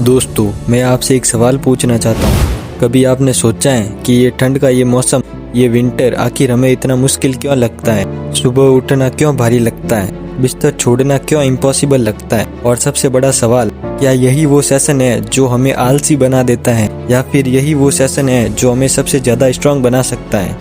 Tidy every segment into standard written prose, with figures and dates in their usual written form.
दोस्तों, मैं आपसे एक सवाल पूछना चाहता हूँ। कभी आपने सोचा है कि ये ठंड का ये मौसम, ये विंटर आखिर हमें इतना मुश्किल क्यों लगता है? सुबह उठना क्यों भारी लगता है? बिस्तर छोड़ना क्यों इम्पॉसिबल लगता है? और सबसे बड़ा सवाल, क्या यही वो सेशन है जो हमें आलसी बना देता है, या फिर यही वो सेशन है जो हमें सबसे ज़्यादा स्ट्रांग बना सकता है?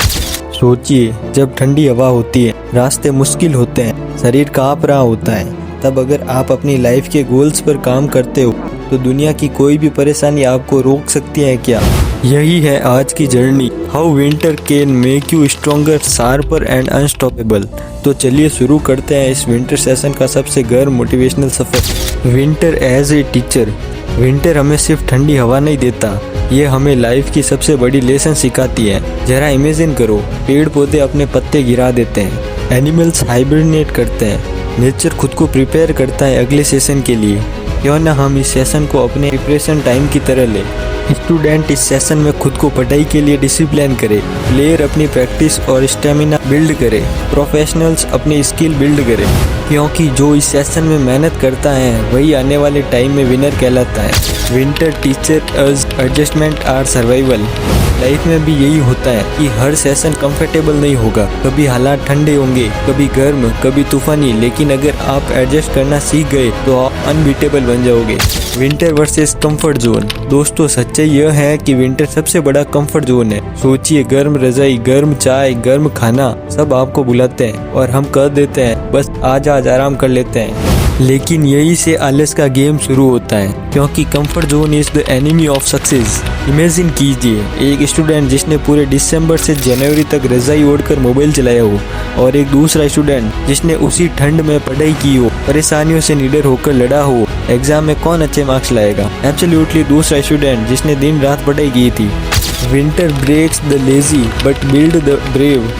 सोचिए, जब ठंडी हवा होती है, रास्ते मुश्किल होते हैं, शरीर काँप रहा होता है, तब अगर आप अपनी लाइफ के गोल्स पर काम करते हो तो दुनिया की कोई भी परेशानी आपको रोक सकती है क्या? यही है आज की journey, how winter can make you stronger, sharper and unstoppable. तो चलिए शुरू करते हैं इस विंटर सेशन का सबसे गर्म मोटिवेशनल सफ़र। Winter as a teacher. Winter हमें सिर्फ ठंडी हवा नहीं देता, ये हमें लाइफ की सबसे बड़ी लेसन सिखाती है। जरा इमेजिन करो, पेड़ पौधे अपने पत्ते गिरा देते हैं, एनिमल्स हाइबरनेट करते हैं, नेचर खुद को प्रिपेयर करता है अगले सेशन के लिए। क्यों ना हम इस सेशन को अपने प्रिपरेशन टाइम की तरह लें। स्टूडेंट इस सेशन में खुद को पढ़ाई के लिए डिसिप्लिन करे, प्लेयर अपनी प्रैक्टिस और स्टेमिना बिल्ड करे, प्रोफेशनल्स अपनी स्किल बिल्ड करे, क्योंकि जो इस सेशन में मेहनत करता है वही आने वाले टाइम में विनर कहलाता है। Winter teacher us adjustment or survival. Life में भी यही होता है कि हर सेशन कंफर्टेबल नहीं होगा, कभी हालात ठंडे होंगे, कभी गर्म, कभी तूफानी, लेकिन अगर आप एडजस्ट करना सीख गए तो आप अनबीटेबल बन जाओगे। Winter versus comfort zone. दोस्तों, सच्चाई यह है कि विंटर सबसे बड़ा कंफर्ट जोन है। सोचिए, गर्म रजाई, गर्म चाय, गर्म खाना, सब आपको बुलाते हैं और हम कह देते हैं बस आज आराम कर लेते हैं। लेकिन यही से आलस का गेम शुरू होता है, क्योंकि comfort zone is the enemy of success. Imagine कीजिए, एक स्टूडेंट जिसने पूरे दिसंबर से जनवरी तक रजाई ओढ़कर मोबाइल चलाया हो, और एक दूसरा स्टूडेंट जिसने उसी ठंड में पढ़ाई की हो, परेशानियों से निडर होकर लड़ा हो। एग्जाम में कौन अच्छे मार्क्स लाएगा? एब्सोल्युटली दूसरा स्टूडेंट जिसने दिन रात पढ़ाई की थी। Winter breaks the lazy but build the brave.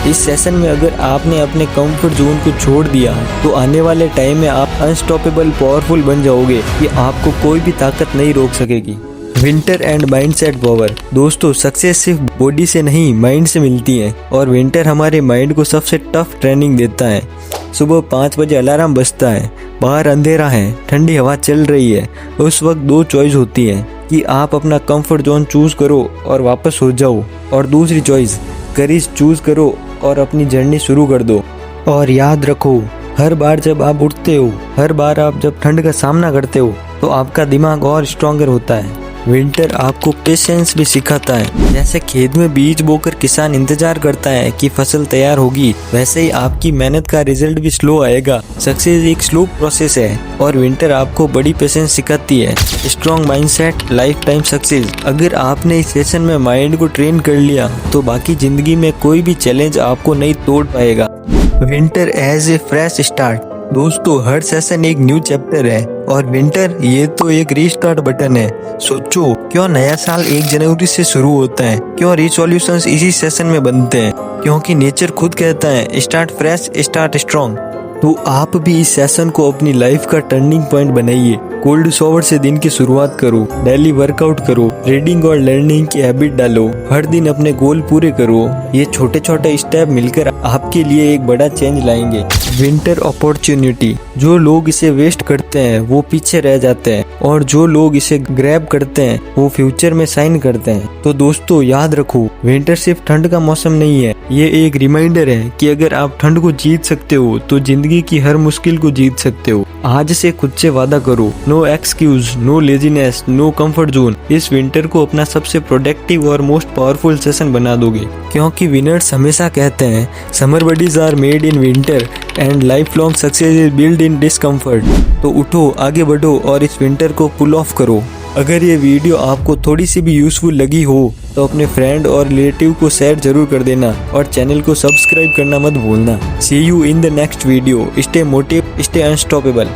इस सेशन में अगर आपने अपने कंफर्ट जोन को छोड़ दिया तो आने वाले टाइम में आप अनस्टॉपेबल पावरफुल बन जाओगे कि आपको कोई भी ताकत नहीं रोक सकेगी। Winter and mindset power. दोस्तों, सक्सेस सिर्फ बॉडी से नहीं, माइंड से मिलती है, और विंटर हमारे माइंड को सबसे टफ ट्रेनिंग देता है। सुबह 5 बजे अलार्म बजता है, बाहर अंधेरा है, ठंडी हवा चल रही है। उस वक्त 2 चॉइस होती है कि आप अपना कंफर्ट जोन चूज करो और वापस हो जाओ, और दूसरी चॉइस करेज चूज करो और अपनी जर्नी शुरू कर दो। और याद रखो, हर बार जब आप उठते हो, हर बार आप जब ठंड का सामना करते हो, तो आपका दिमाग और स्ट्रॉन्गर होता है। विंटर आपको पेशेंस भी सिखाता है। जैसे खेत में बीज बोकर किसान इंतजार करता है कि फसल तैयार होगी, वैसे ही आपकी मेहनत का रिजल्ट भी स्लो आएगा। सक्सेस एक स्लो प्रोसेस है, और विंटर आपको बड़ी पेशेंस सिखाती है। Strong mindset, life time success. अगर आपने इस सेशन में माइंड को ट्रेन कर लिया तो बाकी जिंदगी में कोई भी चैलेंज आपको नहीं तोड़ पाएगा। Winter as a fresh start. दोस्तों, हर सेशन एक न्यू चैप्टर है, और विंटर ये तो एक रीस्टार्ट बटन है। सोचो, क्यों नया साल 1 जनवरी से शुरू होता है? क्यों रिसोल्यूशंस इसी सेशन में बनते हैं? क्योंकि नेचर खुद कहता है स्टार्ट फ्रेश, स्टार्ट स्ट्रॉन्ग। तो आप भी इस सेशन को अपनी लाइफ का टर्निंग पॉइंट बनाइए। कोल्ड शॉवर से दिन की शुरुआत करो, डेली वर्कआउट करो, रीडिंग और लर्निंग की हैबिट डालो, हर दिन अपने गोल पूरे करो। ये छोटे छोटे स्टेप मिलकर आपके लिए एक बड़ा चेंज लाएंगे। Winter opportunity. जो लोग इसे वेस्ट करते हैं वो पीछे रह जाते हैं, और जो लोग इसे ग्रैब करते हैं वो फ्यूचर में साइन करते हैं। तो दोस्तों, याद रखो, विंटर सिर्फ ठंड का मौसम नहीं है, ये एक रिमाइंडर है कि अगर आप ठंड को जीत सकते हो तो जिंदगी की हर मुश्किल को जीत सकते हो। आज से खुद से वादा करो, no excuse, no laziness, no comfort zone. इस विंटर को अपना सबसे प्रोडक्टिव और मोस्ट पावरफुल सेशन बना दोगे, क्योंकि विनर्स हमेशा कहते हैं summer bodies are made in winter and life long success is build in discomfort. तो उठो, आगे बढ़ो और इस विंटर को पुल ऑफ करो। अगर ये वीडियो आपको थोड़ी सी भी यूजफुल लगी हो तो अपने फ्रेंड और रिलेटिव को शेयर जरूर कर देना, और चैनल को सब्सक्राइब करना मत भूलना। See you in the next video. Stay motive, stay unstoppable.